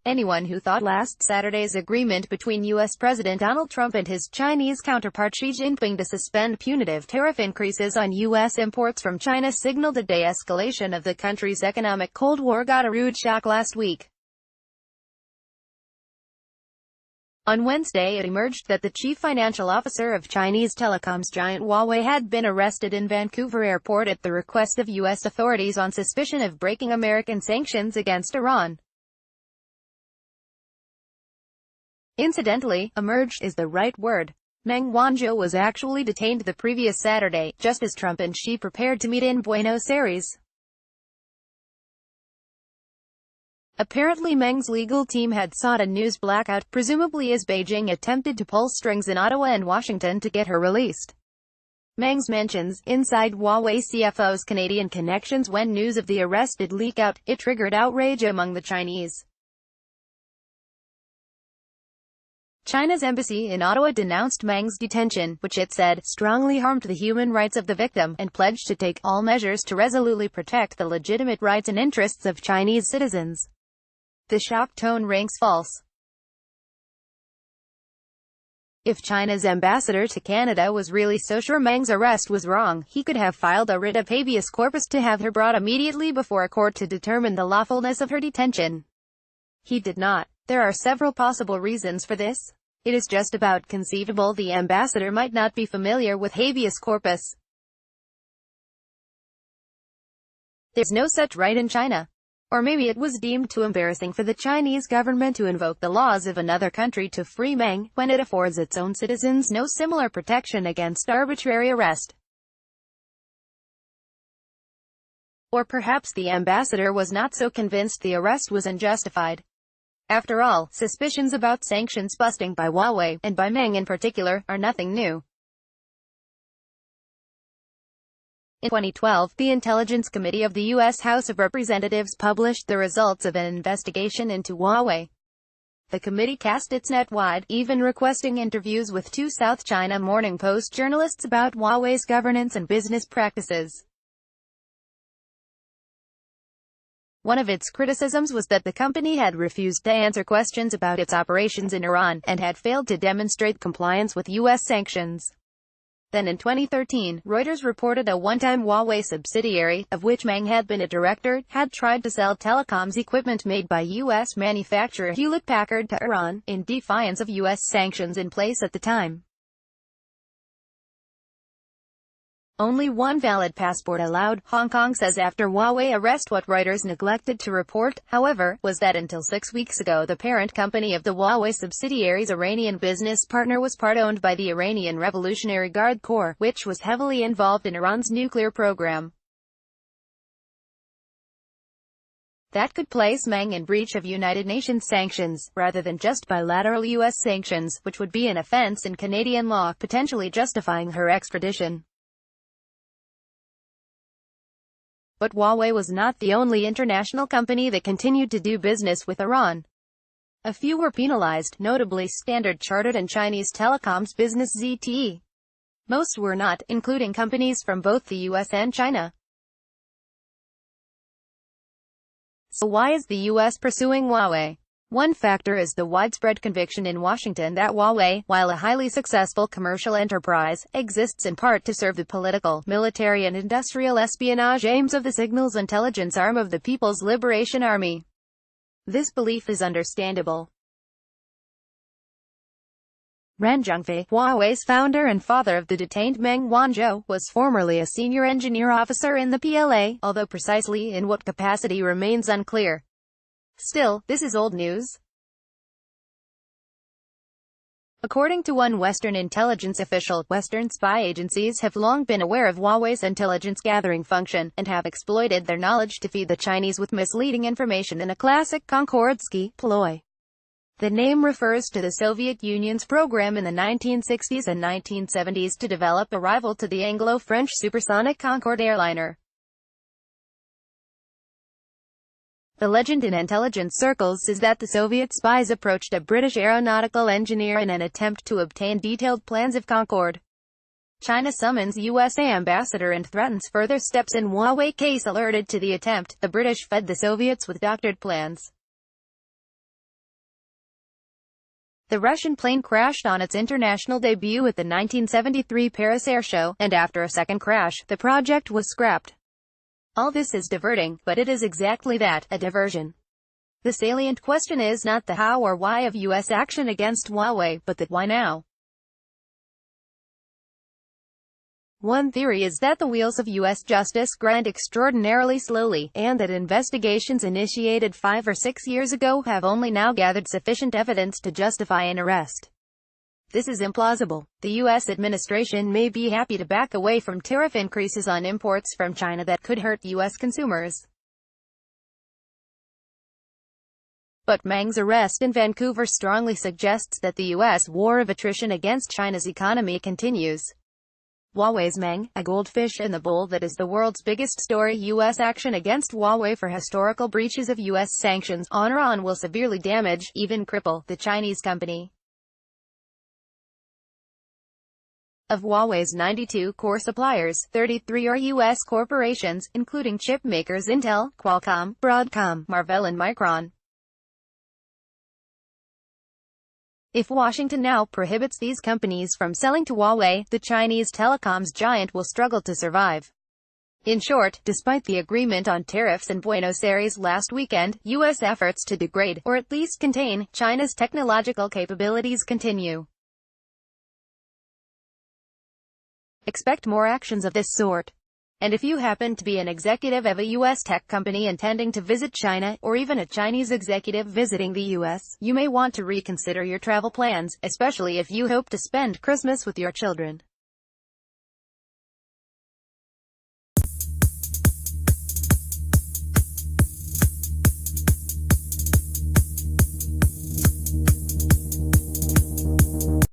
Anyone who thought last Saturday's agreement between U.S. President Donald Trump and his Chinese counterpart Xi Jinping to suspend punitive tariff increases on U.S. imports from China signaled a de-escalation of the country's economic Cold War got a rude shock last week. On Wednesday it emerged that the chief financial officer of Chinese telecoms giant Huawei had been arrested in Vancouver airport at the request of U.S. authorities on suspicion of breaking American sanctions against Iran. Incidentally, emerged is the right word. Meng Wanzhou was actually detained the previous Saturday, just as Trump and Xi prepared to meet in Buenos Aires. Apparently Meng's legal team had sought a news blackout, presumably as Beijing attempted to pull strings in Ottawa and Washington to get her released. Meng's mentions, inside Huawei CFO's Canadian connections when news of the arrest did leak out, it triggered outrage among the Chinese. China's embassy in Ottawa denounced Meng's detention, which it said strongly harmed the human rights of the victim, and pledged to take all measures to resolutely protect the legitimate rights and interests of Chinese citizens. The shock tone rings false. If China's ambassador to Canada was really so sure Meng's arrest was wrong, he could have filed a writ of habeas corpus to have her brought immediately before a court to determine the lawfulness of her detention. He did not. There are several possible reasons for this. It is just about conceivable the ambassador might not be familiar with habeas corpus. There's no such right in China. Or maybe it was deemed too embarrassing for the Chinese government to invoke the laws of another country to free Meng, when it affords its own citizens no similar protection against arbitrary arrest. Or perhaps the ambassador was not so convinced the arrest was unjustified. After all, suspicions about sanctions busting by Huawei, and by Meng in particular, are nothing new. In 2012, the Intelligence Committee of the U.S. House of Representatives published the results of an investigation into Huawei. The committee cast its net wide, even requesting interviews with two South China Morning Post journalists about Huawei's governance and business practices. One of its criticisms was that the company had refused to answer questions about its operations in Iran, and had failed to demonstrate compliance with U.S. sanctions. Then in 2013, Reuters reported a one-time Huawei subsidiary, of which Meng had been a director, had tried to sell telecoms equipment made by U.S. manufacturer Hewlett-Packard to Iran, in defiance of U.S. sanctions in place at the time. Only one valid passport allowed, Hong Kong says after Huawei arrest. What Reuters neglected to report, however, was that until 6 weeks ago the parent company of the Huawei subsidiary's Iranian business partner was part-owned by the Iranian Revolutionary Guard Corps, which was heavily involved in Iran's nuclear program. That could place Meng in breach of United Nations sanctions, rather than just bilateral U.S. sanctions, which would be an offense in Canadian law, potentially justifying her extradition. But Huawei was not the only international company that continued to do business with Iran. A few were penalized, notably Standard Chartered and Chinese telecoms business ZTE. Most were not, including companies from both the US and China. So why is the US pursuing Huawei? One factor is the widespread conviction in Washington that Huawei, while a highly successful commercial enterprise, exists in part to serve the political, military and industrial espionage aims of the signals intelligence arm of the People's Liberation Army. This belief is understandable. Ren Zhengfei, Huawei's founder and father of the detained Meng Wanzhou, was formerly a senior engineer officer in the PLA, although precisely in what capacity remains unclear. Still, this is old news. According to one Western intelligence official, Western spy agencies have long been aware of Huawei's intelligence-gathering function, and have exploited their knowledge to feed the Chinese with misleading information in a classic Konkordsky ploy. The name refers to the Soviet Union's program in the 1960s and 1970s to develop a rival to the Anglo-French supersonic Concorde airliner. The legend in intelligence circles is that the Soviet spies approached a British aeronautical engineer in an attempt to obtain detailed plans of Concorde. China summons USA ambassador and threatens further steps in Huawei case. Alerted to the attempt, the British fed the Soviets with doctored plans. The Russian plane crashed on its international debut at the 1973 Paris Air Show, and after a second crash, the project was scrapped. All this is diverting, but it is exactly that, a diversion. The salient question is not the how or why of U.S. action against Huawei, but the why now. One theory is that the wheels of U.S. justice grind extraordinarily slowly, and that investigations initiated 5 or 6 years ago have only now gathered sufficient evidence to justify an arrest. This is implausible. The U.S. administration may be happy to back away from tariff increases on imports from China that could hurt U.S. consumers. But Meng's arrest in Vancouver strongly suggests that the U.S. war of attrition against China's economy continues. Huawei's Meng, a goldfish in the bowl that is the world's biggest story. U.S. action against Huawei for historical breaches of U.S. sanctions on Iran will severely damage, even cripple, the Chinese company. Of Huawei's 92 core suppliers, 33 are U.S. corporations, including chip makers Intel, Qualcomm, Broadcom, Marvell and Micron. If Washington now prohibits these companies from selling to Huawei, the Chinese telecoms giant will struggle to survive. In short, despite the agreement on tariffs in Buenos Aires last weekend, U.S. efforts to degrade, or at least contain, China's technological capabilities continue. Expect more actions of this sort. And if you happen to be an executive of a U.S. tech company intending to visit China, or even a Chinese executive visiting the U.S., you may want to reconsider your travel plans, especially if you hope to spend Christmas with your children.